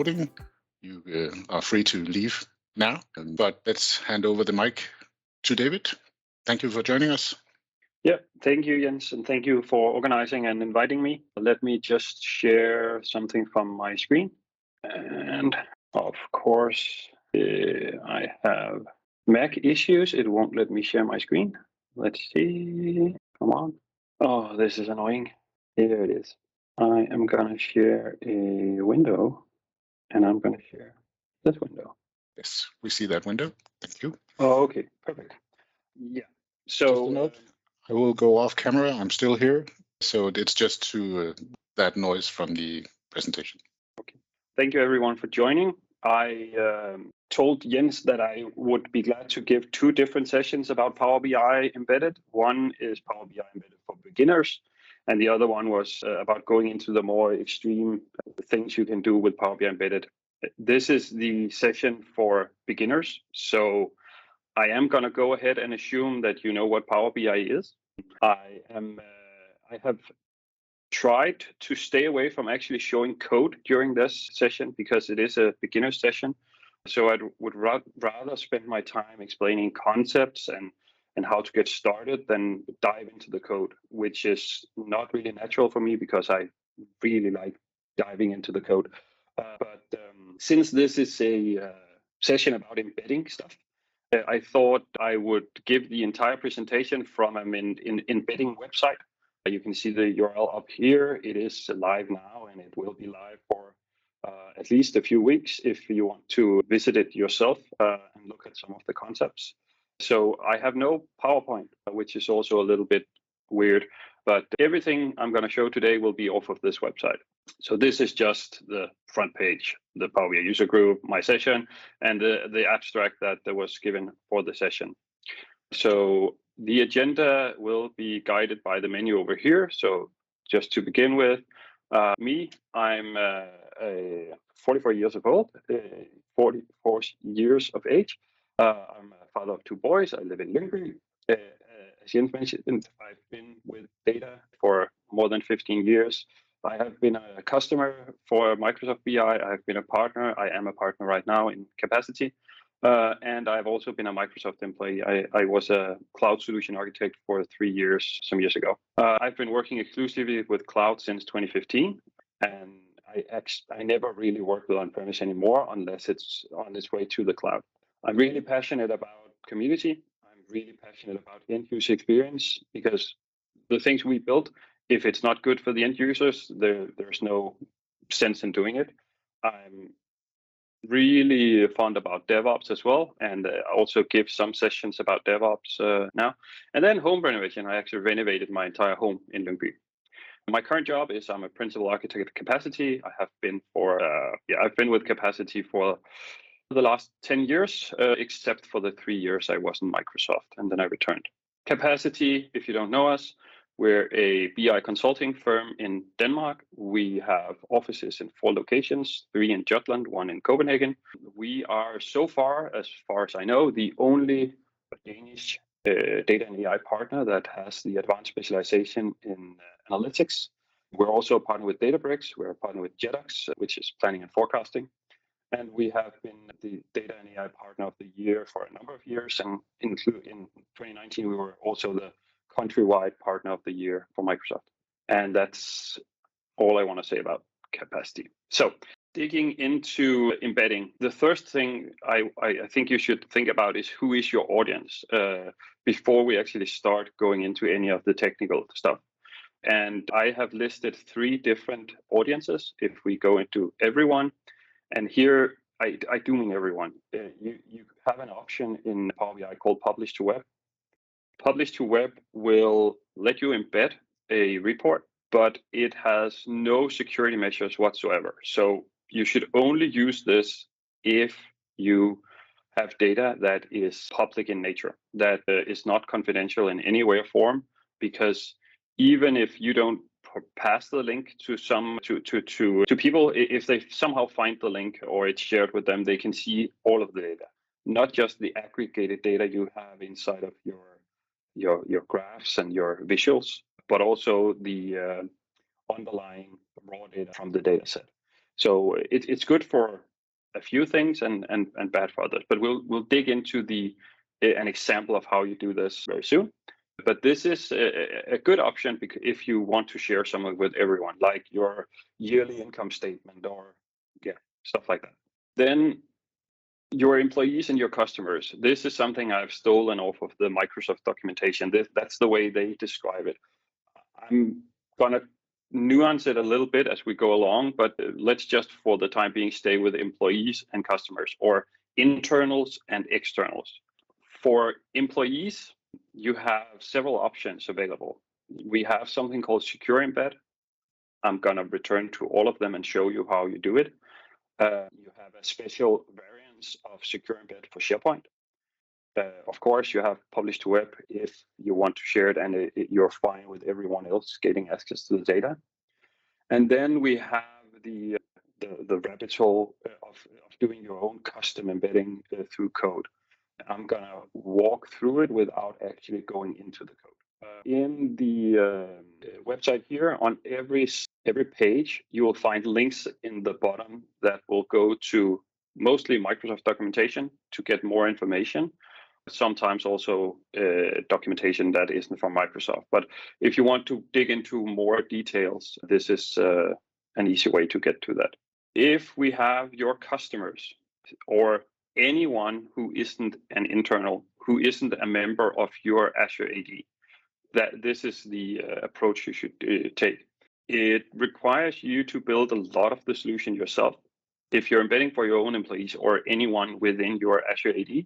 recording. You are free to leave now, but let's hand over the mic to David. Thank you for joining us. Yeah, thank you, Jens, and thank you for organizing and inviting me. Let me just share something from my screen. And of course, I have Mac issues. It won't let me share my screen. Let's see. Come on. Oh, this is annoying. Here it is. I am going to share a window, and I'm going to share this window. Yes, we see that window. Thank you. Oh, okay, perfect. Yeah. So I will go off camera. I'm still here. So it's just to that noise from the presentation. Okay. Thank you, everyone, for joining. I told Jens that I would be glad to give 2 different sessions about Power BI Embedded. One is Power BI Embedded for beginners, and the other one was about going into the more extreme things you can do with Power BI Embedded. This is the session for beginners, so I am going to go ahead and assume that you know what Power BI is. I have tried to stay away from actually showing code during this session because it is a beginner session. So I would rather spend my time explaining concepts and how to get started than dive into the code, which is not really natural for me because I really like diving into the code. But since this is a session about embedding stuff, I thought I would give the entire presentation from an embedding website. You can see the URL up here. It is live now, and it will be live for at least a few weeks if you want to visit it yourself and look at some of the concepts. So I have no PowerPoint, which is also a little bit weird, but everything I'm going to show today will be off of this website. So this is just the front page, the Power BI user group, my session, and the abstract that was given for the session. So the agenda will be guided by the menu over here. So just to begin with, me, I'm 44 years old, 44 years of age. I'm a father of 2 boys. I live in Lyngby. As Jens mentioned, I've been with data for more than 15 years. I have been a customer for Microsoft BI. I have been a partner. I am a partner right now in capacity. And I've also been a Microsoft employee. I was a cloud solution architect for 3 years, some years ago. I've been working exclusively with cloud since 2015. And I never really work with on-premise anymore unless it's on its way to the cloud. I'm really passionate about community. I'm really passionate about end-user experience because the things we build, if it's not good for the end users, there's no sense in doing it. I'm really fond about DevOps as well, and I also give some sessions about DevOps now. And then home renovation. I actually renovated my entire home in Lyngby. My current job is I'm a principal architect at Capacity. I have been I've been with Capacity for the last 10 years, except for the 3 years I was in Microsoft, and then I returned. Capacity, if you don't know us, we're a BI consulting firm in Denmark. We have offices in 4 locations, 3 in Jutland, 1 in Copenhagen. We are so far as I know, the only Danish data and AI partner that has the advanced specialization in analytics. We're also a partner with Databricks. We're a partner with Jedox, which is planning and forecasting. And we have been the Data and AI Partner of the Year for a number of years. And in 2019, we were also the countrywide Partner of the Year for Microsoft. And that's all I want to say about Capacity. So digging into embedding, the first thing I think you should think about is who is your audience before we actually start going into any of the technical stuff. And I have listed 3 different audiences. If we go into everyone, and here I do mean everyone. You have an option in Power BI called Publish to Web. Publish to Web will let you embed a report, but it has no security measures whatsoever. So you should only use this if you have data that is public in nature, that is not confidential in any way or form, because even if you don't pass the link to people, if they somehow find the link or it's shared with them, they can see all of the data, not just the aggregated data you have inside of your graphs and your visuals, but also the underlying raw data from the data set. So it's good for a few things and bad for others. But we'll dig into an example of how you do this very soon. But this is a good option because if you want to share something with everyone, like your yearly income statement or stuff like that. Then your employees and your customers. This is something I've stolen off of the Microsoft documentation. That's the way they describe it. I'm gonna nuance it a little bit as we go along, but let's just for the time being stay with employees and customers, or internals and externals. For employees, you have several options available. We have something called Secure Embed. I'm gonna return to all of them and show you how you do it. You have a special variance of Secure Embed for SharePoint. Of course, you have publish to web if you want to share it and you're fine with everyone else getting access to the data. And then we have the rabbit hole of doing your own custom embedding through code. I'm gonna walk through it without actually going into the code. In the website here, on every page, you will find links in the bottom that will go to mostly Microsoft documentation to get more information. Sometimes also documentation that isn't from Microsoft. But if you want to dig into more details, this is an easy way to get to that. If we have your customers or anyone who isn't an internal, who isn't a member of your Azure AD, this is the approach you should take. It requires you to build a lot of the solution yourself. If you're embedding for your own employees or anyone within your Azure AD,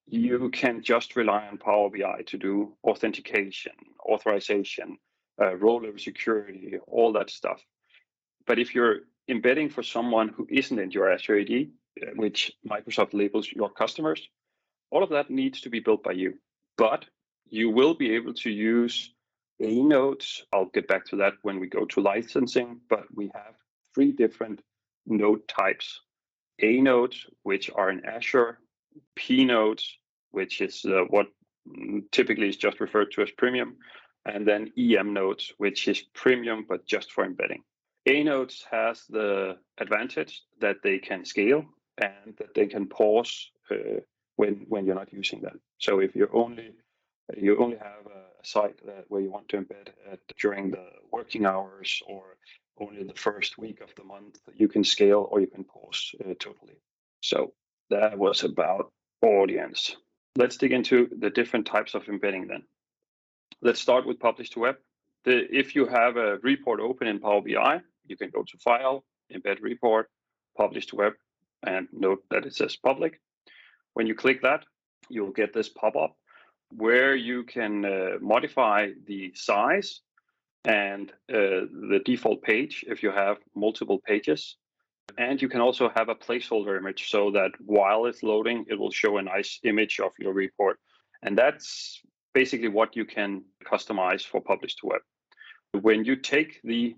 you can just rely on Power BI to do authentication, authorization, role-level security, all that stuff. But if you're embedding for someone who isn't in your Azure AD, which Microsoft labels your customers, all of that needs to be built by you. But you will be able to use A nodes. I'll get back to that when we go to licensing, but we have 3 different node types. A nodes, which are in Azure, P nodes, which is what typically is just referred to as premium, and then EM nodes, which is premium, but just for embedding. A nodes has the advantage that they can scale and that they can pause when you're not using them. So if you only have a site where you want to embed during the working hours or only the first week of the month, you can scale or you can pause totally. So that was about audience. Let's dig into the different types of embedding then. Let's start with publish to web. If you have a report open in Power BI, you can go to File, Embed Report, Publish to Web, and note that it says public. When you click that, you'll get this pop-up where you can modify the size and the default page if you have multiple pages. And you can also have a placeholder image so that while it's loading, it will show a nice image of your report. And that's basically what you can customize for publish to web. When you take the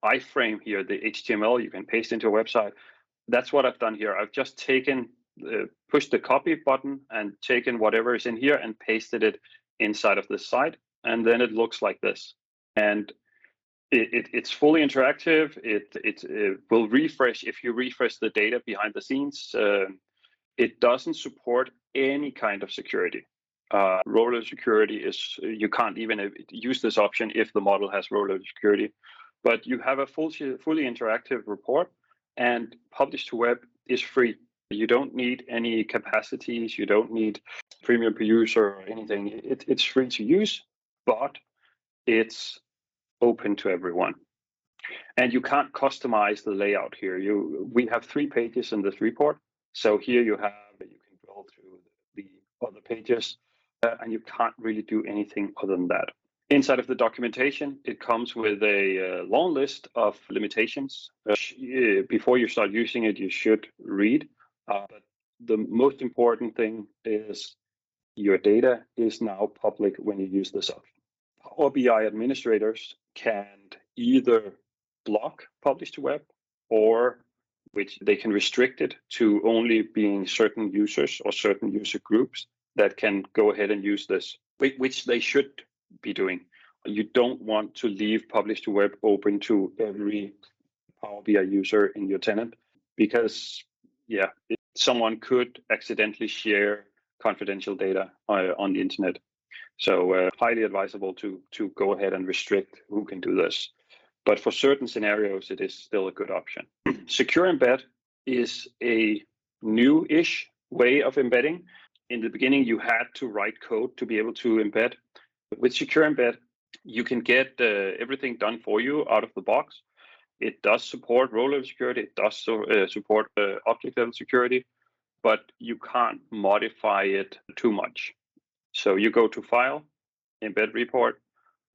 iframe here, the HTML, you can paste into a website. That's what I've done here. I've just pushed the copy button and taken whatever is in here and pasted it inside of this site. And then it looks like this. And it's fully interactive. It will refresh if you refresh the data behind the scenes. It doesn't support any kind of security. Role-level security is, you can't even use this option if the model has role-level security. But you have a fully interactive report, and publish to web is free. You don't need any capacities. You don't need premium per user or anything. It's free to use, but it's open to everyone. And you can't customize the layout here. We have 3 pages in this report. So here you can go through the other pages, and you can't really do anything other than that. Inside of the documentation, it comes with a long list of limitations. Before you start using it, you should read. But the most important thing is your data is now public when you use this option. Power BI administrators can either block publish to web, or which they can restrict it to only being certain users or certain user groups that can go ahead and use this, which they should be doing. You don't want to leave publish to web open to every Power BI user in your tenant, because someone could accidentally share confidential data on the internet. So highly advisable to go ahead and restrict who can do this. But for certain scenarios, it is still a good option. Secure embed is a new-ish way of embedding. In the beginning, you had to write code to be able to embed. With secure embed, you can get everything done for you out of the box. It does support row-level security. It does support object-level security, but you can't modify it too much. So you go to File, Embed Report,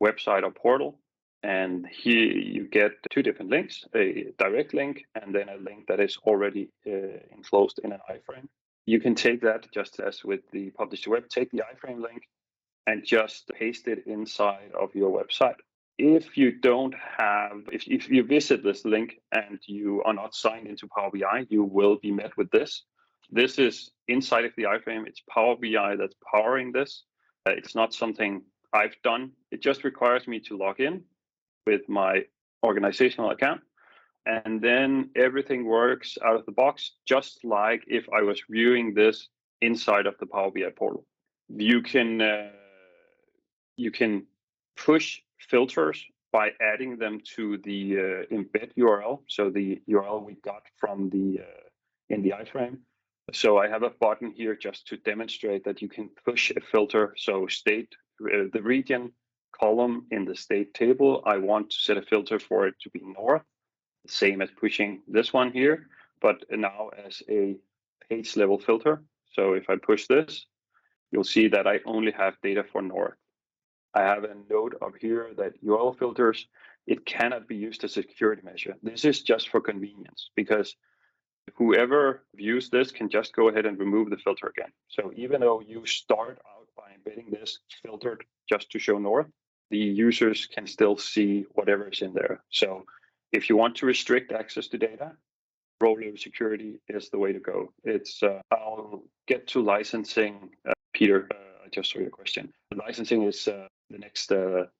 Website or Portal, and here you get two different links, a direct link and then a link that is already enclosed in an iframe. You can take that just as with the publish to web, take the iframe link and just paste it inside of your website. If you don't have, if you visit this link and you are not signed into Power BI, you will be met with this. This is inside of the iframe. It's Power BI that's powering this. It's not something I've done. It just requires me to log in with my organizational account, and then everything works out of the box, just like if I was viewing this inside of the Power BI portal. You can push filters by adding them to the embed URL. So the URL we got from the in the iframe. So I have a button here just to demonstrate that you can push a filter. So state the region column in the state table, I want to set a filter for it to be north, same as pushing this one here, but now as a page level filter. So if I push this, you'll see that I only have data for north. I have a note up here that URL filters, it cannot be used as a security measure. This is just for convenience, because whoever views this can just go ahead and remove the filter again. So even though you start out by embedding this filtered just to show north, the users can still see whatever is in there. So if you want to restrict access to data, row-level security is the way to go. It's I'll get to licensing, Peter. I just saw your question. Licensing is the next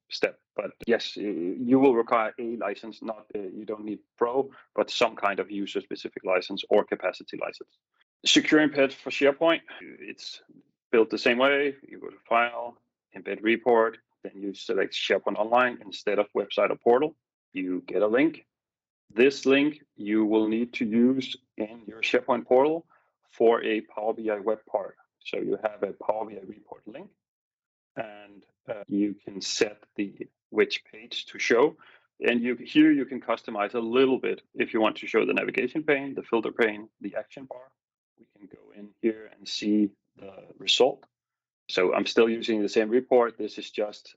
step. But yes, you will require a license. Not you don't need Pro, but some kind of user-specific license or capacity license. Secure embed for SharePoint. It's built the same way. You go to File, Embed Report, then you select SharePoint Online instead of website or portal. You get a link. This link you will need to use in your SharePoint portal for a Power BI web part. So you have a Power BI report link, and you can set which page to show. And here you can customize a little bit. If you want to show the navigation pane, the filter pane, the action bar, we can go in here and see the result. So I'm still using the same report. This is just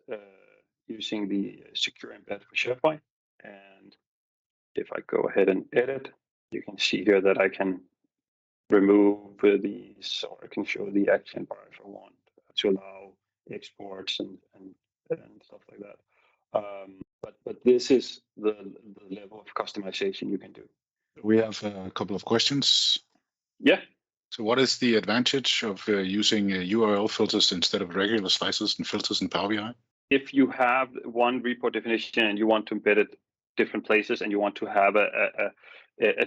using the secure embed for SharePoint. And if I go ahead and edit, you can see here that I can remove these, or I can show the action bar if I want to allow exports and stuff like that. But this is the level of customization you can do. We have a couple of questions. Yeah. So what is the advantage of using URL filters instead of regular slices and filters in Power BI? If you have one report definition and you want to embed it different places and you want to have a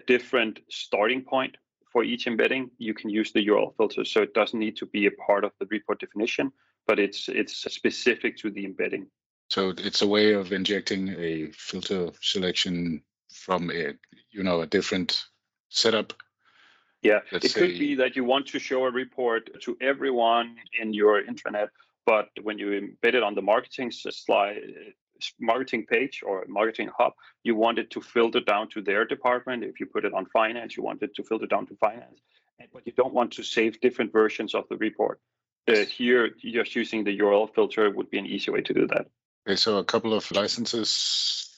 different starting point for each embedding, you can use the URL filter. So it doesn't need to be a part of the report definition, but it's specific to the embedding. So it's a way of injecting a filter selection from a different setup. Yeah, it could be that you want to show a report to everyone in your intranet, but when you embed it on the marketing slide, marketing page or marketing hub, you want it to filter down to their department. If you put it on finance, you want it to filter down to finance, but you don't want to save different versions of the report. Here, just using the URL filter would be an easy way to do that. Okay, so a couple of license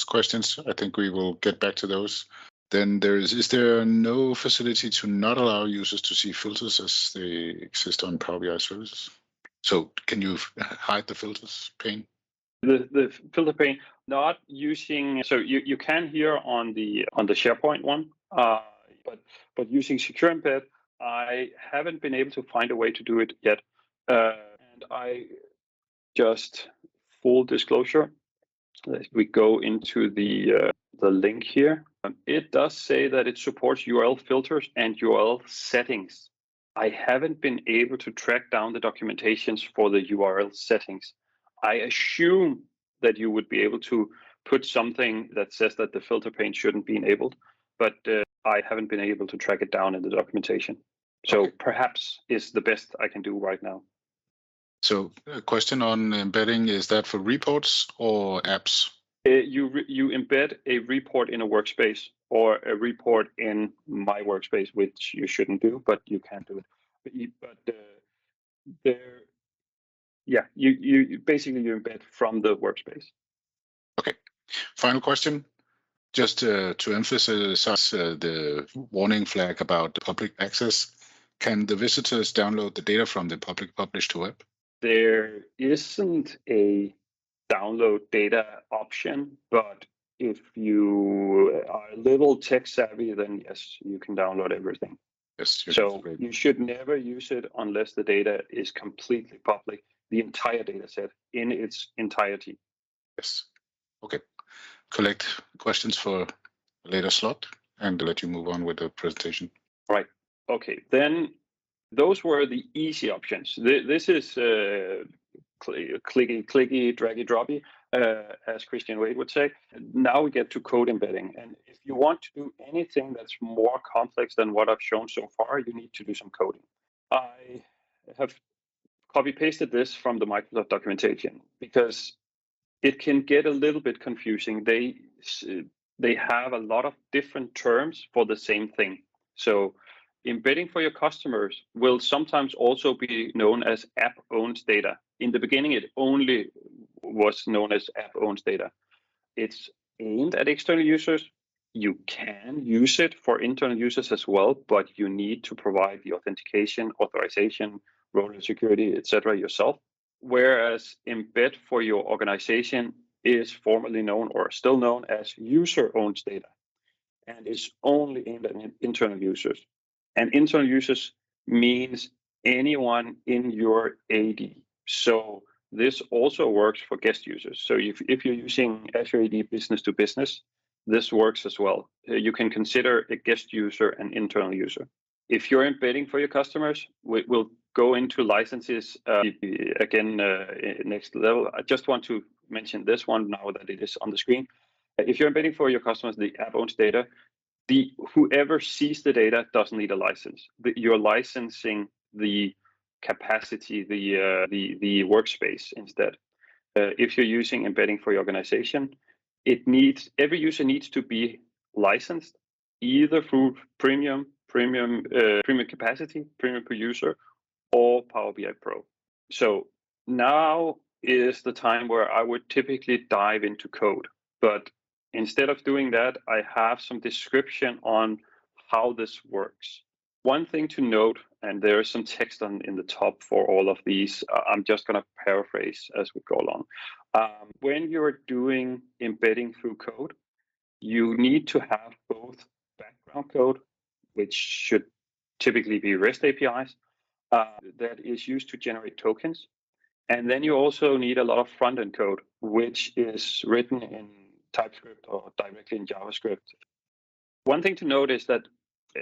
questions. I think we will get back to those. Then is there no facility to not allow users to see filters as they exist on Power BI services? So can you hide the filters pane? The filter pane, not using, so you can here on the SharePoint one, but using secure embed, I haven't been able to find a way to do it yet. And I just, full disclosure, we go into the link here. It does say that it supports URL filters and URL settings. I haven't been able to track down the documentations for the URL settings. I assume that you would be able to put something that says that the filter pane shouldn't be enabled, but I haven't been able to track it down in the documentation. So Okay. perhaps is the best I can do right now. So a question on embedding, is that for reports or apps? You embed a report in a workspace or a report in my workspace, which you shouldn't do, but you can do it. You basically you embed from the workspace. Okay. Final question. Just to emphasize the warning flag about public access, can the visitors download the data from the public published web? There isn't a download data option, but if you are a little tech savvy, then yes, you can download everything. Yes. So you should never use it unless the data is completely public, the entire data set in its entirety. Yes. Okay. Collect questions for a later slot and let you move on with the presentation. Right. Okay. Then those were the easy options. This is clicky, draggy, droppy, as Christian Wade would say. Now we get to code embedding. And if you want to do anything that's more complex than what I've shown so far, you need to do some coding. I have copy pasted this from the Microsoft documentation because it can get a little bit confusing. They have a lot of different terms for the same thing. So embedding for your customers will sometimes also be known as app owns data. In the beginning, it only was known as app owns data. It's aimed at external users. You can use it for internal users as well, but you need to provide the authentication, authorization, role and security, etc. yourself. Whereas embed for your organization is formerly known or still known as user owns data and is only aimed at internal users. And internal users means anyone in your AD. So this also works for guest users. So if you're using Azure AD business to business, this works as well. You can consider a guest user an internal user. If you're embedding for your customers, we'll go into licenses again next level. I just want to mention this one now that it is on the screen. If you're embedding for your customers the app owns data, whoever sees the data doesn't need a license. You're licensing the capacity, the workspace instead. If you're using embedding for your organization, every user needs to be licensed either through premium capacity, premium per user, or Power BI Pro. So now is the time where I would typically dive into code, but instead of doing that, I have some description on how this works. One thing to note, and there is some text in the top for all of these, I'm just going to paraphrase as we go along. When you're doing embedding through code, you need to have both background code, which should typically be REST APIs, that is used to generate tokens. And then you also need a lot of front-end code, which is written in TypeScript or directly in JavaScript. One thing to note is that,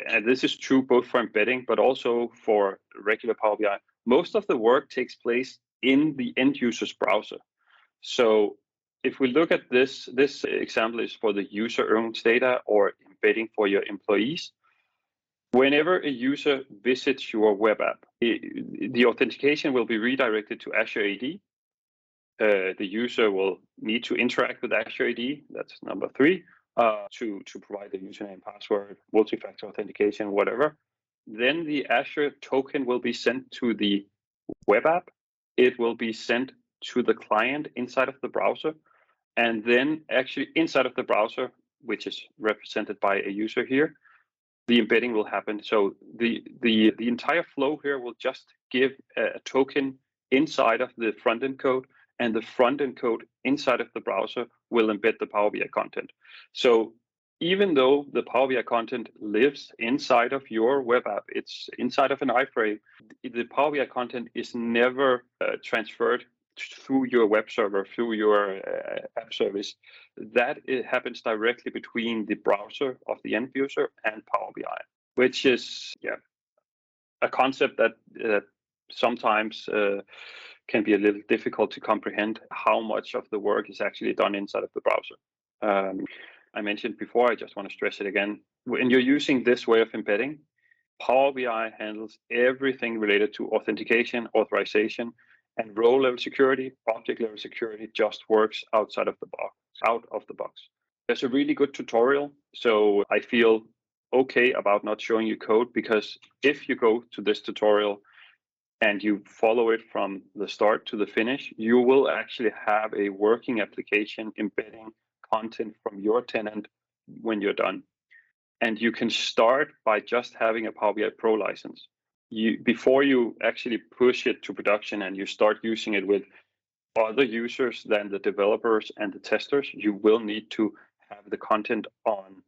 and this is true both for embedding, but also for regular Power BI, most of the work takes place in the end user's browser. So if we look at this example is for the user owns data or embedding for your employees. Whenever a user visits your web app, the authentication will be redirected to Azure AD. The user will need to interact with Azure AD, that's number 3, to provide the username, password, multi-factor authentication, whatever. Then the Azure token will be sent to the web app. It will be sent to the client inside of the browser. And then actually inside of the browser, which is represented by a user here, the embedding will happen. So the entire flow here will just give a token inside of the front-end code, and the front-end code inside of the browser will embed the Power BI content. So even though the Power BI content lives inside of your web app, it's inside of an iframe, the Power BI content is never transferred through your web server, through your app service, that it happens directly between the browser of the end user and Power BI, which is a concept that sometimes can be a little difficult to comprehend how much of the work is actually done inside of the browser. I mentioned before, I just want to stress it again. When you're using this way of embedding, Power BI handles everything related to authentication, authorization, and role level security. Object level security just works out of the box. There's a really good tutorial, so I feel okay about not showing you code, because if you go to this tutorial and you follow it from the start to the finish, you will actually have a working application embedding content from your tenant when you're done. And you can start by just having a Power BI Pro license. Before you actually push it to production and you start using it with other users than the developers and the testers, you will need to have the content on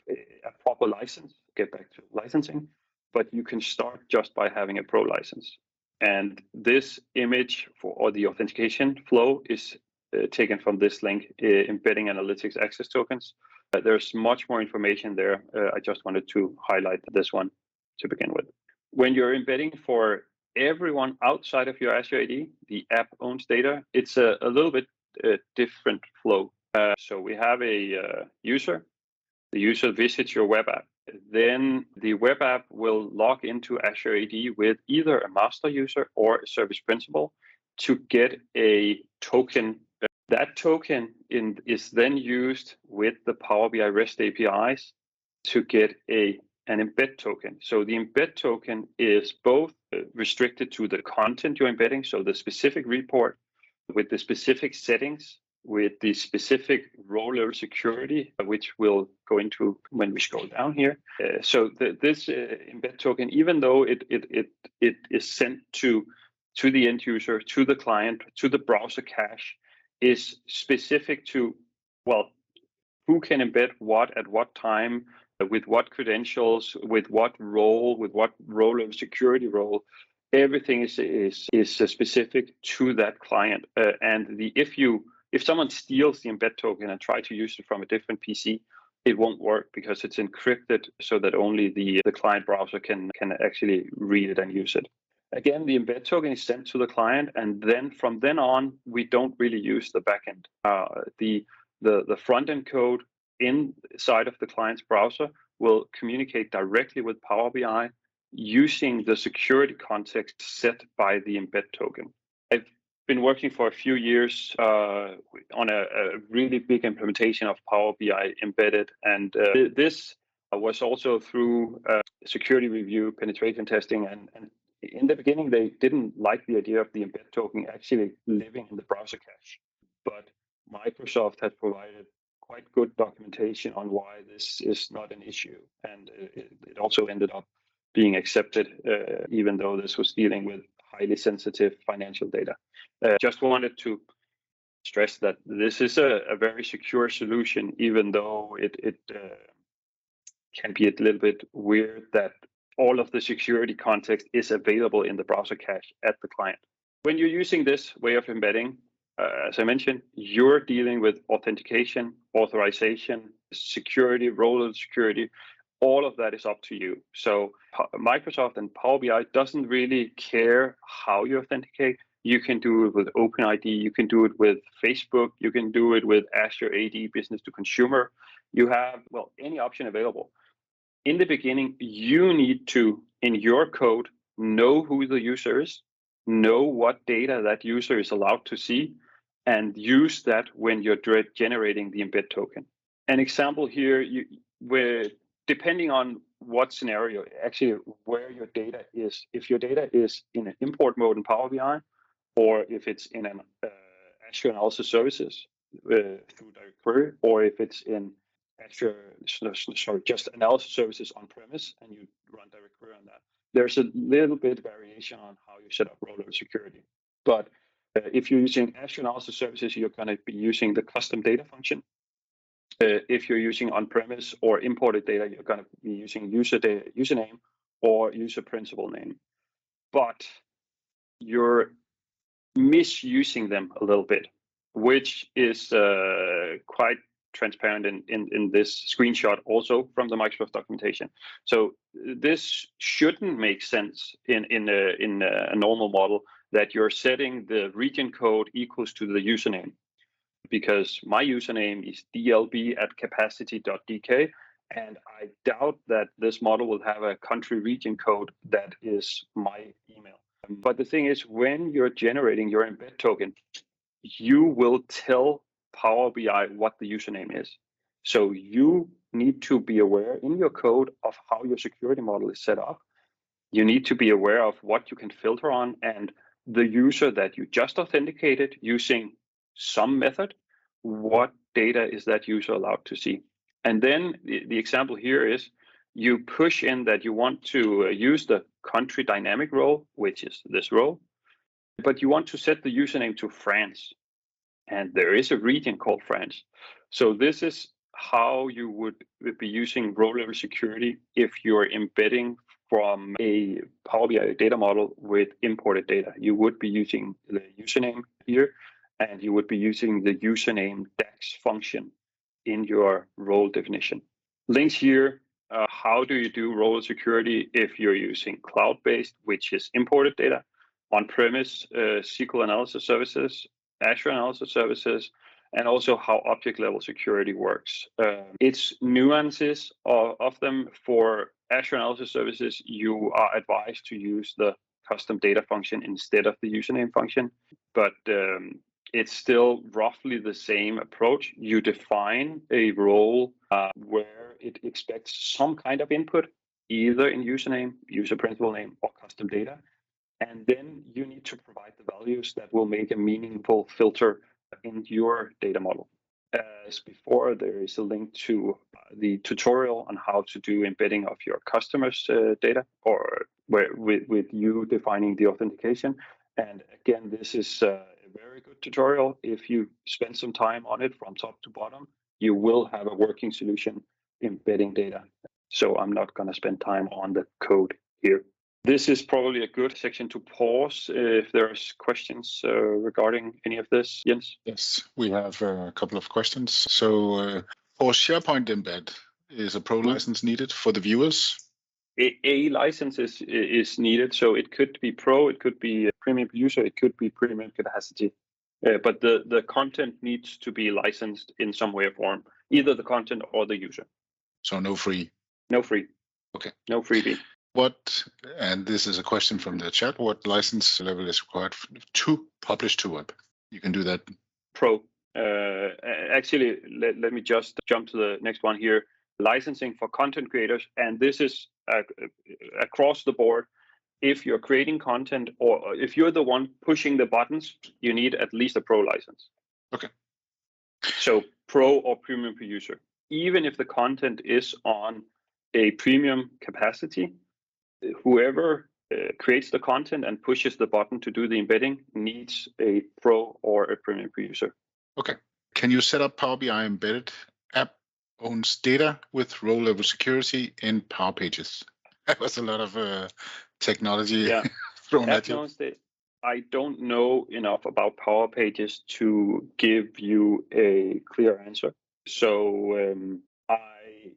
a proper license. Get back to licensing, but you can start just by having a Pro license. And this image or the authentication flow is taken from this link, Embedding Analytics Access Tokens. There's much more information there. I just wanted to highlight this one to begin with. When you're embedding for everyone outside of your Azure AD, the app owns data, it's a little bit different flow. So we have a user. The user visits your web app. Then the web app will log into Azure AD with either a master user or a service principal to get a token. That token is then used with the Power BI REST APIs to get an embed token. So the embed token is both restricted to the content you're embedding, so the specific report with the specific settings, with the specific role level security, which we'll go into when we scroll down here. So this embed token, even though it is sent to the end user, to the client, to the browser cache, is specific to, well, who can embed what at what time, with what credentials, with what role level security role. Everything is specific to that client. And if someone steals the embed token and try to use it from a different PC, it won't work because it's encrypted so that only the client browser can actually read it and use it. Again, the embed token is sent to the client, and then from then on, we don't really use the backend. The front end code inside of the client's browser will communicate directly with Power BI using the security context set by the embed token. I've been working for a few years on a really big implementation of Power BI embedded, and this was also through security review, penetration testing, and in the beginning they didn't like the idea of the embed token actually living in the browser cache, but Microsoft has provided quite good documentation on why this is not an issue, and it also ended up being accepted, even though this was dealing with highly sensitive financial data. Just wanted to stress that this is a very secure solution, even though it can be a little bit weird that all of the security context is available in the browser cache at the client. When you're using this way of embedding, as I mentioned, you're dealing with authentication, authorization, security, role of security. All of that is up to you. So Microsoft and Power BI doesn't really care how you authenticate. You can do it with OpenID, you can do it with Facebook, you can do it with Azure AD Business to Consumer. You have, well, any option available. In the beginning, you need to, in your code, know who the user is, know what data that user is allowed to see, and use that when you're generating the embed token. An example here, where depending on what scenario, actually where your data is, if your data is in an import mode in Power BI, or if it's in an Azure Analysis Services through direct query, or if it's in Azure, just Analysis Services on premise, and you run direct query on that. There's a little bit variation on how you set up role level security. But if you're using Azure Analysis Services, you're going to be using the custom data function. If you're using on-premise or imported data, you're going to be using username or user principal name. But your misusing them a little bit, which is quite transparent in this screenshot also from the Microsoft documentation. So this shouldn't make sense in a normal model that you're setting the region code equals to the username, because my username is dlb@capacity.dk, and I doubt that this model will have a country region code that is my email. But the thing is, when you're generating your embed token, you will tell Power BI what the username is. So you need to be aware in your code of how your security model is set up. You need to be aware of what you can filter on, and the user that you just authenticated using some method, what data is that user allowed to see? And then the example here is you push in that you want to use the country dynamic role, which is this role, but you want to set the username to France. And there is a region called France. So this is how you would be using row level security if you're embedding from a Power BI data model with imported data. You would be using the username here, and you would be using the username DAX function in your role definition. Links here. How do you do role security if you're using cloud-based, which is imported data, on-premise SQL analysis services, Azure analysis services, and also how object level security works. It's nuances of them. For Azure analysis services, you are advised to use the custom data function instead of the username function, but it's still roughly the same approach. You define a role where it expects some kind of input, either in username, user principal name, or custom data. And then you need to provide the values that will make a meaningful filter in your data model. As before, there is a link to the tutorial on how to do embedding of your customers' data, or with you defining the authentication. And again, this is a very good tutorial. If you spend some time on it from top to bottom, you will have a working solution embedding data. So I'm not going to spend time on the code here. This is probably a good section to pause if there's questions regarding any of this. Jens? Yes, we have a couple of questions. So for SharePoint embed, is a pro license needed for the viewers? A license is needed, so it could be pro, it could be premium user, it could be premium capacity. But the content needs to be licensed in some way or form, either the content or the user. So no free? No free. Okay. No freebie. What, and this is a question from the chat, what license level is required to publish to web? You can do that. Pro. Actually, let me just jump to the next one here. Licensing for content creators, and this is across the board. If you're creating content, or if you're the one pushing the buttons, you need at least a pro license. Okay. So pro or premium per user. Even if the content is on a premium capacity, whoever creates the content and pushes the button to do the embedding needs a pro or a premium per user. Okay. Can you set up Power BI embedded app owns data with row level security in Power Pages? That was a lot of technology thrown at you. I don't know enough about Power Pages to give you a clear answer. So I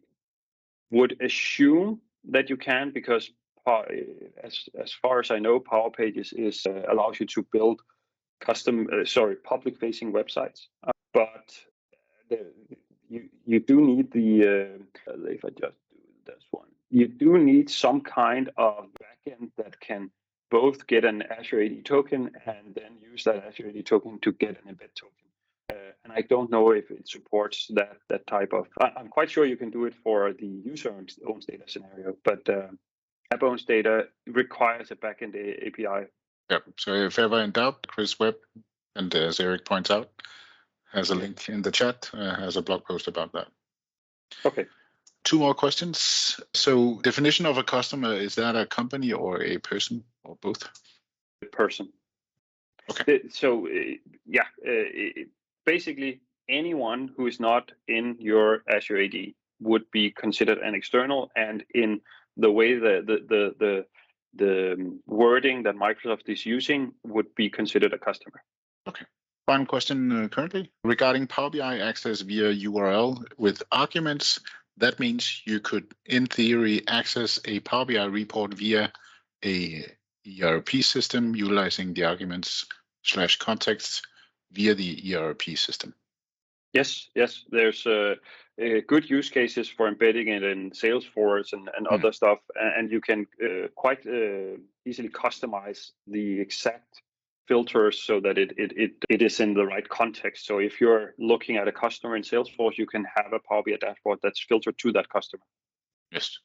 would assume that you can, because as far as I know, Power Pages is allows you to build custom, public-facing websites. But you do need the if I just do this one, you do need some kind of backend that can both get an Azure AD token and then use that Azure AD token to get an embed token. And I don't know if it supports that type of. I'm quite sure you can do it for the user owns data scenario, but app owns data requires a backend API. Yeah. So if ever in doubt, Chris Webb, and as Eric points out, has a link in the chat, has a blog post about that. Okay. Two more questions. So definition of a customer, is that a company or a person or both? A person. Okay. So basically anyone who is not in your Azure AD would be considered an external, and in the way the the wording that Microsoft is using would be considered a customer. Okay. Final question currently regarding Power BI access via URL with arguments. That means you could, in theory, access a Power BI report via a ERP system utilizing the arguments / contexts via the ERP system. Yes. There's good use cases for embedding it in Salesforce and other stuff, and you can quite easily customize the exact filters so that it is in the right context. So if you're looking at a customer in Salesforce, you can have a Power BI dashboard that's filtered to that customer. Yes.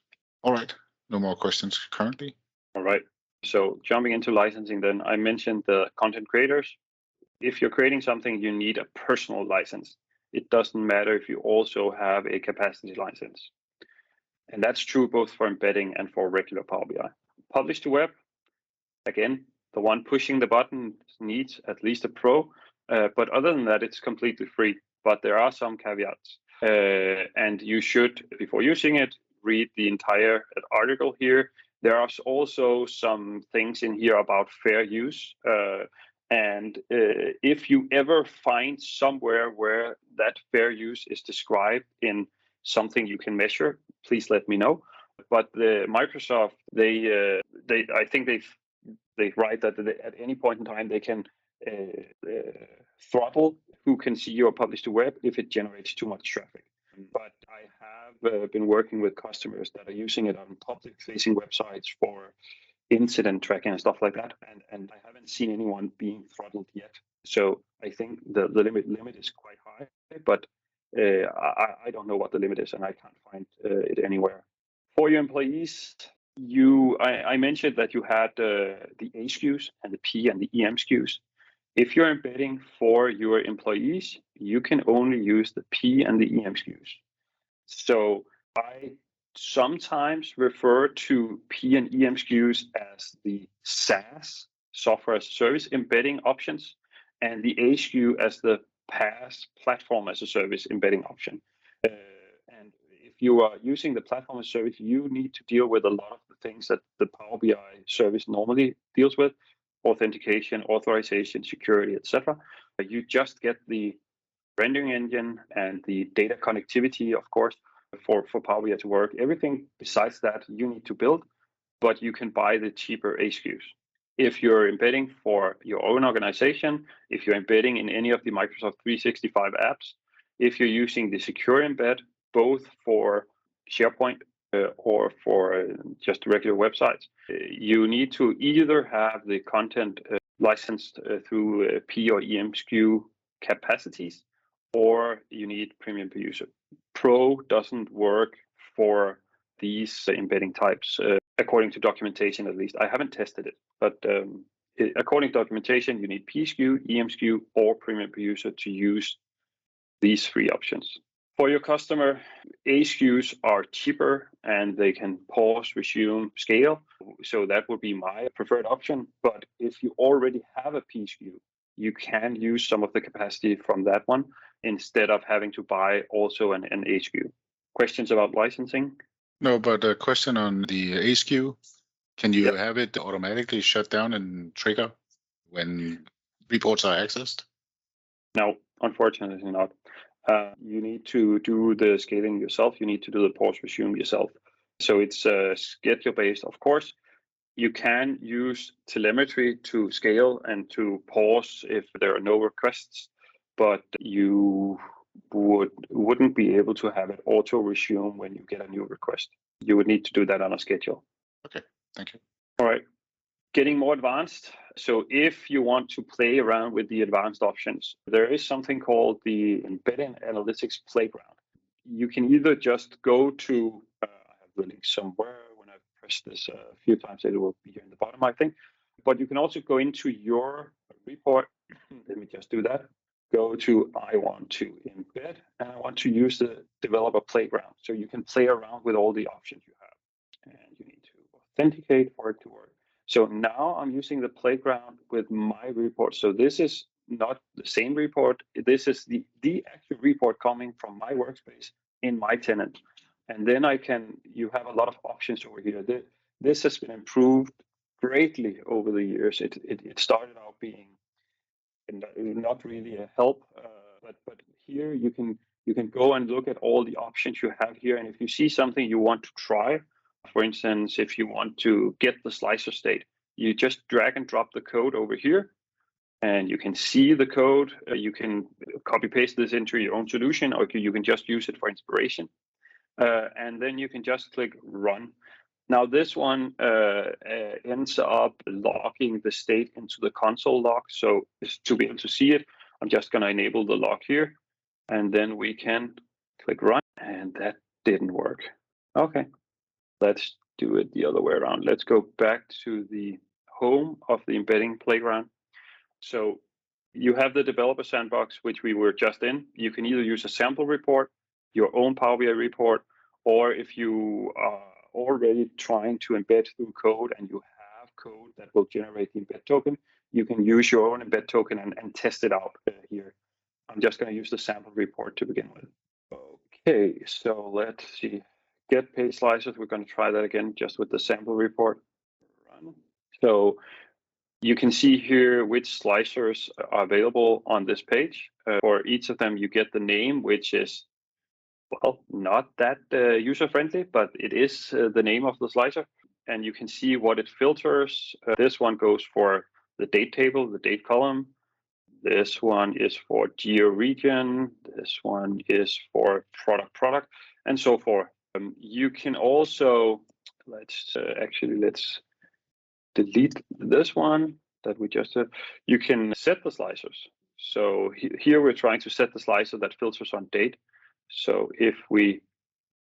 All right. No more questions currently. All right. So jumping into licensing, then I mentioned the content creators. If you're creating something, you need a personal license. It doesn't matter if you also have a capacity license. And that's true both for embedding and for regular Power BI. Publish to web, again, the one pushing the button needs at least a pro, but other than that, it's completely free. But there are some caveats, and you should, before using it, read the entire article here. There are also some things in here about fair use. And if you ever find somewhere where that fair use is described in something you can measure, please let me know. But the Microsoft, I think they write that at any point in time they can throttle who can see your publish to web if it generates too much traffic. But I have been working with customers that are using it on public-facing websites for incident tracking and stuff like that, and I haven't seen anyone being throttled yet. So I think the limit is quite high, but I don't know what the limit is, and I can't find it anywhere. For your employees, I mentioned that you had the A SKUs and the P and the EM SKUs. If you're embedding for your employees, you can only use the P and the EM SKUs. So I sometimes refer to P and EM SKUs as the SaaS, software as a service embedding options, and the A SKU as the PaaS, platform as a service embedding option. And if you are using the platform as a service, you need to deal with a lot of the things that the Power BI service normally deals with: authentication, authorization, security, etc. You just get the rendering engine and the data connectivity, of course, for Power BI to work. Everything besides that you need to build, but you can buy the cheaper SKUs. If you're embedding for your own organization, if you're embedding in any of the Microsoft 365 apps, if you're using the secure embed, both for SharePoint or for just regular websites, you need to either have the content licensed through P or EM SKU capacities, or you need premium per user. Pro doesn't work for these embedding types, according to documentation at least. I haven't tested it, but according to documentation, you need P SKU, EM SKU, or premium per user to use these three options. For your customer, A SKUs are cheaper and they can pause, resume, scale. So that would be my preferred option. But if you already have a P SKU, you can use some of the capacity from that one instead of having to buy also an A SKU. Questions about licensing? No, but a question on the A SKU. Can you have it automatically shut down and trigger when reports are accessed? No, unfortunately not. You need to do the scaling yourself. You need to do the pause resume yourself. So it's schedule based. Of course, you can use telemetry to scale and to pause if there are no requests, but you wouldn't be able to have it auto resume when you get a new request. You would need to do that on a schedule. Okay, thank you. All right. Getting more advanced. So if you want to play around with the advanced options, there is something called the Embedding Analytics Playground. You can either just go to, I have the link somewhere. When I press this a few times, it will be here in the bottom, I think. But you can also go into your report. Let me just do that. Go to, I want to embed, and I want to use the developer playground. So you can play around with all the options you have. And you need to authenticate for it to work. So now I'm using the playground with my report. So this is not the same report. This is the actual report coming from my workspace in my tenant. And then you have a lot of options over here. This has been improved greatly over the years. It started out being not really a help, but here you can go and look at all the options you have here, and if you see something you want to try, for instance, if you want to get the slicer state, you just drag and drop the code over here, and you can see the code. You can copy paste this into your own solution, or you can just use it for inspiration, and then you can just click run. Now this one ends up logging the state into the console log. So to be able to see it, I'm just going to enable the log here, and then we can click run, and that didn't work. Okay, let's do it the other way around. Let's go back to the home of the embedding playground. So you have the developer sandbox, which we were just in. You can either use a sample report, your own Power BI report, or if you are already trying to embed through code and you have code that will generate the embed token, you can use your own embed token and test it out here. I'm just going to use the sample report to begin with. Okay, so let's see. Get page slicers. We're going to try that again just with the sample report. Run. So you can see here which slicers are available on this page. For each of them, you get the name, which is, well, not that user-friendly, but it is the name of the slicer. And you can see what it filters. This one goes for the date table, the date column. This one is for geo-region. This one is for product, and so forth. You can also, let's delete this one that we just did. You can set the slicers. So here we're trying to set the slicer that filters on date. So if we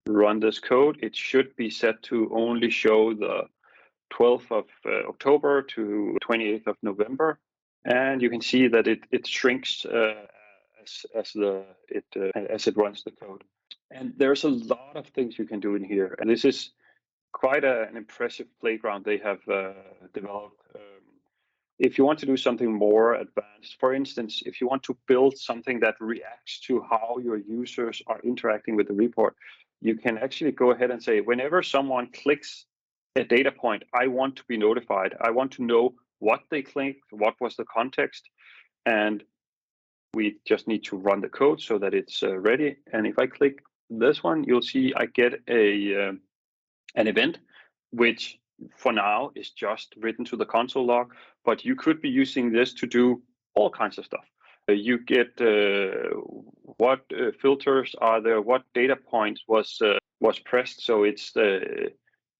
run this code, it should be set to only show the 12th of October to 28th of November. And you can see that it shrinks as it runs the code. And there's a lot of things you can do in here. And this is quite an impressive playground they have developed. If you want to do something more advanced, for instance, if you want to build something that reacts to how your users are interacting with the report, you can actually go ahead and say, whenever someone clicks a data point, I want to be notified. I want to know what they clicked, what was the context, and we just need to run the code so that it's ready. And if I click this one, you'll see I get an event, which for now is just written to the console log, but you could be using this to do all kinds of stuff. You get what filters are there, what data points was pressed. So it's the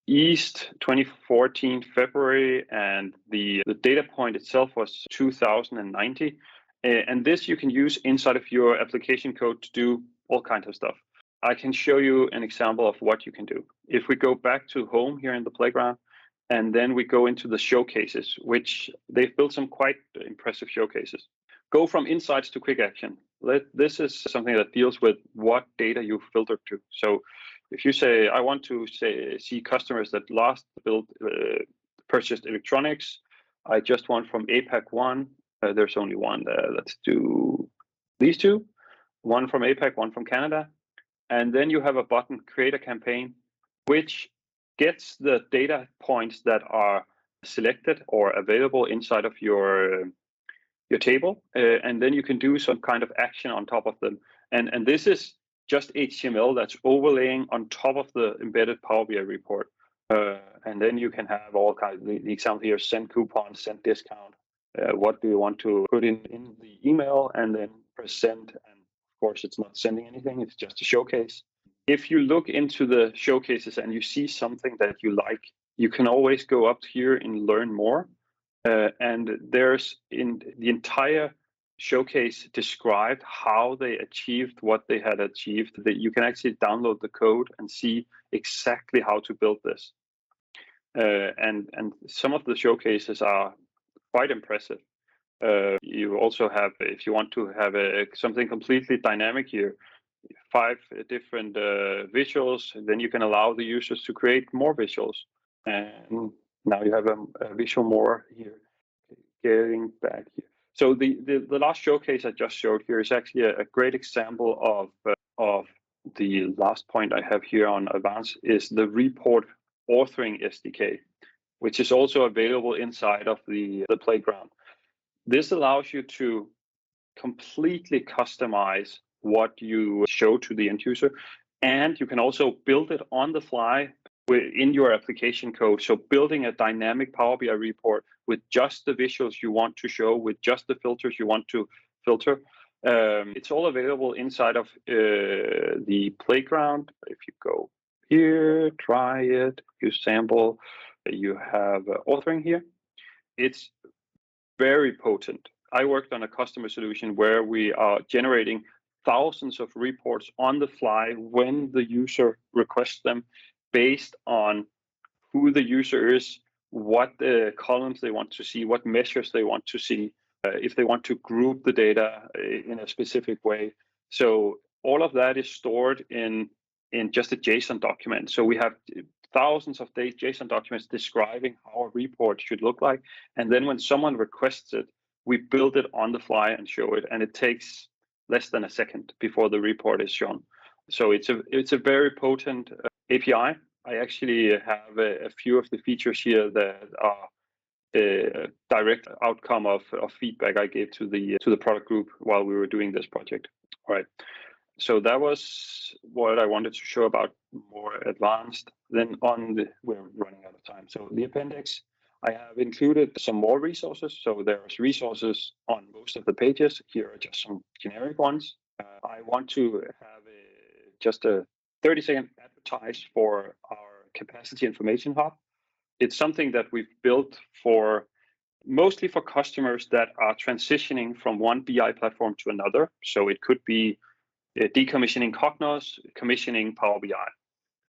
East 2014 February, and the data point itself was 2090. And this you can use inside of your application code to do all kinds of stuff. I can show you an example of what you can do. If we go back to home here in the playground, and then we go into the showcases, which they've built some quite impressive showcases. Go from insights to quick action. This is something that deals with what data you filtered to. So if you say, I want to see customers that last purchased electronics, I just want from APAC 1, there's only one there. Let's do these two, one from APAC, one from Canada. And then you have a button, create a campaign, which gets the data points that are selected or available inside of your table. And then you can do some kind of action on top of them. And this is just HTML that's overlaying on top of the embedded Power BI report. And then you can have all kinds of the example here, send coupon, send discount. What do you want to put in the email, and then press send. And of course, it's not sending anything. It's just a showcase. If you look into the showcases and you see something that you like, you can always go up here and learn more. And there's in the entire showcase described how they achieved what they had achieved. That you can actually download the code and see exactly how to build this. And some of the showcases are quite impressive. You also have, if you want to have something completely dynamic here, 5 different visuals, and then you can allow the users to create more visuals. And now you have a visual more here. Getting back here. So the last showcase I just showed here is actually a great example of the last point I have here on advanced is the report authoring SDK. which is also available inside of the playground. This allows you to completely customize what you show to the end user, and you can also build it on the fly in your application code. So building a dynamic Power BI report with just the visuals you want to show, with just the filters you want to filter. It's all available inside of the playground. If you go here, try it, you sample, you have authoring here. It's very potent. I worked on a customer solution where we are generating thousands of reports on the fly when the user requests them, based on who the user is, what columns they want to see, what measures they want to see, if they want to group the data in a specific way. So all of that is stored in just a JSON document. So we have thousands of JSON documents describing how a report should look like. And then when someone requests it, we build it on the fly and show it. And it takes less than a second before the report is shown. So it's a very potent API. I actually have a few of the features here that are a direct outcome of feedback I gave to the product group while we were doing this project. All right. So that was what I wanted to show about more advanced. Then we're running out of time. So the appendix, I have included some more resources. So there's resources on most of the pages. Here are just some generic ones. I want to have just a 30-second advertise for our capacity information hub. It's something that we've built mostly for customers that are transitioning from one BI platform to another. So it could be decommissioning Cognos, commissioning Power BI.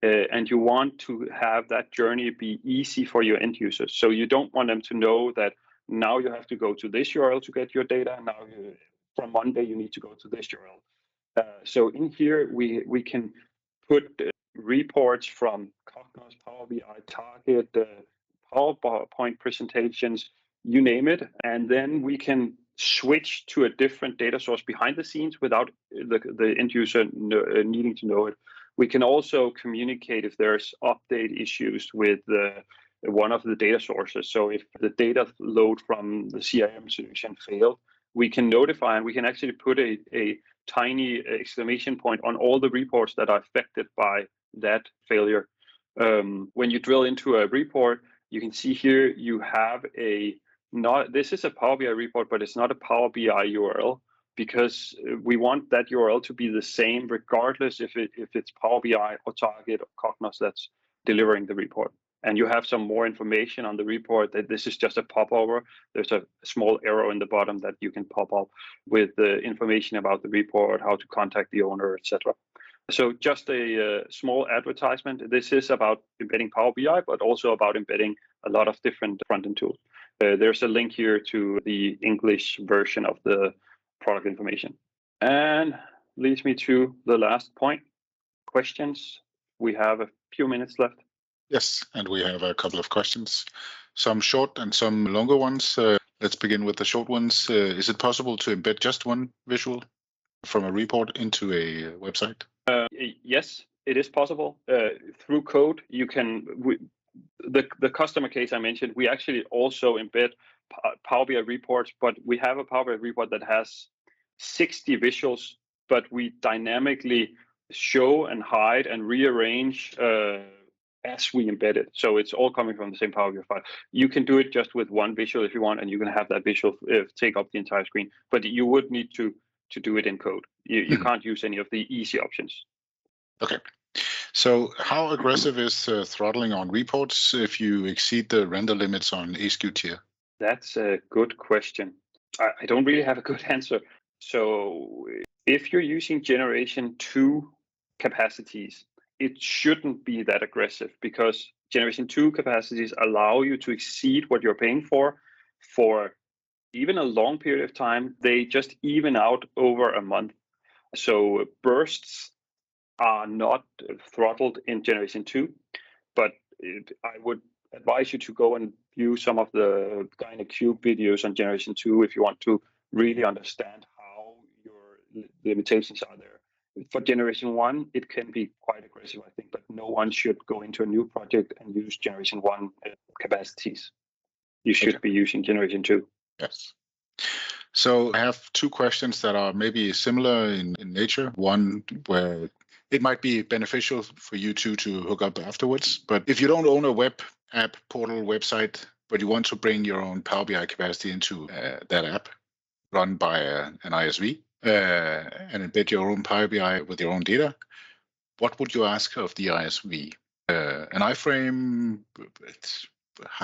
And you want to have that journey be easy for your end users. So you don't want them to know that now you have to go to this URL to get your data. Now from Monday, you need to go to this URL. So in here, we can put reports from Cognos, Power BI, Target, PowerPoint presentations, you name it. And then we can switch to a different data source behind the scenes without the end user needing to know it. We can also communicate if there's update issues with one of the data sources. So if the data load from the CRM solution failed, we can notify, and we can actually put a tiny exclamation point on all the reports that are affected by that failure. When you drill into a report, you can see here you have this is a Power BI report, but it's not a Power BI URL, because we want that URL to be the same regardless if it's Power BI or Target or Cognos that's delivering the report. And you have some more information on the report that this is just a popover. There's a small arrow in the bottom that you can pop up with the information about the report, how to contact the owner, etc. So just a small advertisement. This is about embedding Power BI, but also about embedding a lot of different front-end tools. There's a link here to the English version of the product information. And leads me to the last point, questions. We have a few minutes left. Yes, and we have a couple of questions, some short and some longer ones. Let's begin with the short ones. Is it possible to embed just one visual from a report into a website? Yes, it is possible. Through code, you can. The customer case I mentioned, we actually also embed Power BI reports, but we have a Power BI report that has 60 visuals, but we dynamically show and hide and rearrange as we embed it. So it's all coming from the same Power BI file. You can do it just with one visual if you want, and you can have that visual take up the entire screen, but you would need to do it in code. You can't use any of the easy options. Okay. So how aggressive is throttling on reports if you exceed the render limits on HQ tier? That's a good question. I don't really have a good answer. So if you're using generation 2 capacities, it shouldn't be that aggressive, because generation 2 capacities allow you to exceed what you're paying for even a long period of time. They just even out over a month. So bursts are not throttled in generation 2, but I would advise you to go and view some of the Cube videos on generation 2 if you want to really understand how your limitations are there. For generation 1, it can be quite aggressive, I think, but no one should go into a new project and use generation 1 capacities. You should be using generation 2. Yes. So I have two questions that are maybe similar in nature. One where it might be beneficial for you two to hook up afterwards. But if you don't own a web app, portal, website, but you want to bring your own Power BI capacity into that app run by an ISV and embed your own Power BI with your own data, what would you ask of the ISV? An iframe?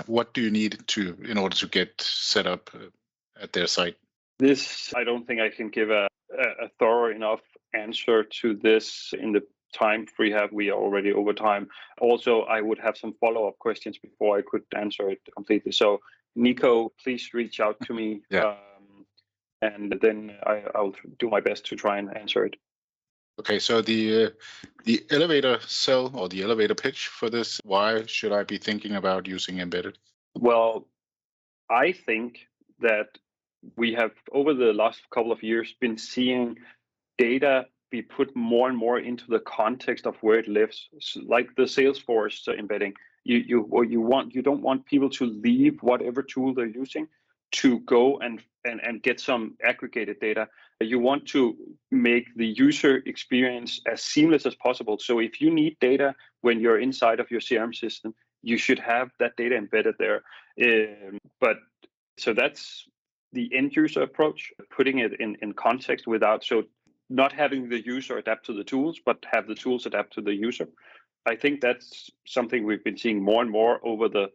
What do you need in order to get set up at their site? This, I don't think I can give a thorough enough answer to this in the time we have. We are already over time. Also, I would have some follow-up questions before I could answer it completely. So, Nico, please reach out to me, and then I'll do my best to try and answer it. Okay, so the elevator sell or the elevator pitch for this, why should I be thinking about using embedded? Well, I think that we have, over the last couple of years, been seeing data be put more and more into the context of where it lives, like the Salesforce embedding. You don't want people to leave whatever tool they're using to go and get some aggregated data. You want to make the user experience as seamless as possible. So if you need data when you're inside of your CRM system, you should have that data embedded there. But so that's the end user approach, putting it in context without, so not having the user adapt to the tools, but have the tools adapt to the user. I think that's something we've been seeing more and more over the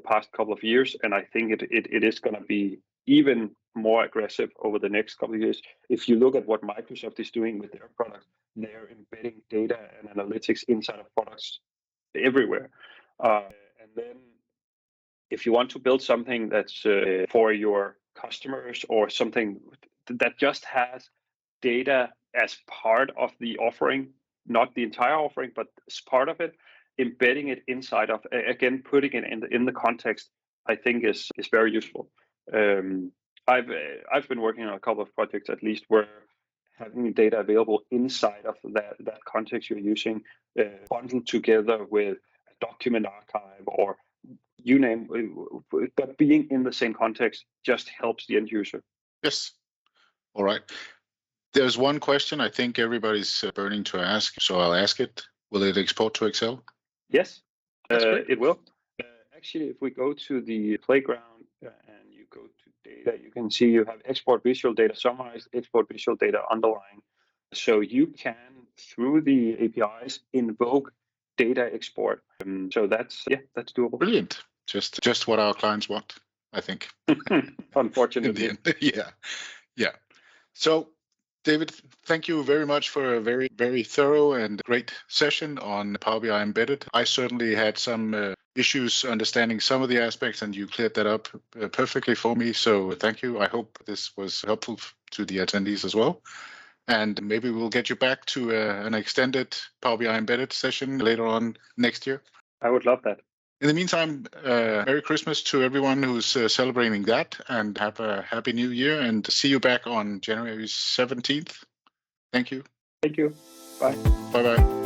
past couple of years. And I think it is going to be even more aggressive over the next couple of years. If you look at what Microsoft is doing with their products, they're embedding data and analytics inside of products everywhere. And then if you want to build something that's for your customers or something that just has data as part of the offering, not the entire offering, but as part of it, embedding it inside of, again, putting it in the context, I think is very useful. I've been working on a couple of projects at least where having data available inside of that context you're using, bundled together with a document archive or you name, but being in the same context just helps the end user. Yes. All right. There's one question I think everybody's burning to ask, so I'll ask it. Will it export to Excel? Yes, it will. Actually, if we go to the playground and you go to data, you can see you have export visual data summarized, export visual data underlying. So you can, through the APIs, invoke data export. So that's doable. Brilliant. Just what our clients want, I think. Unfortunately. Yeah. So, David, thank you very much for a very, very thorough and great session on Power BI Embedded. I certainly had some issues understanding some of the aspects, and you cleared that up perfectly for me. So thank you. I hope this was helpful to the attendees as well. And maybe we'll get you back to an extended Power BI Embedded session later on next year. I would love that. In the meantime, Merry Christmas to everyone who's celebrating that, and have a Happy New Year, and see you back on January 17th. Thank you. Thank you. Bye. Bye-bye.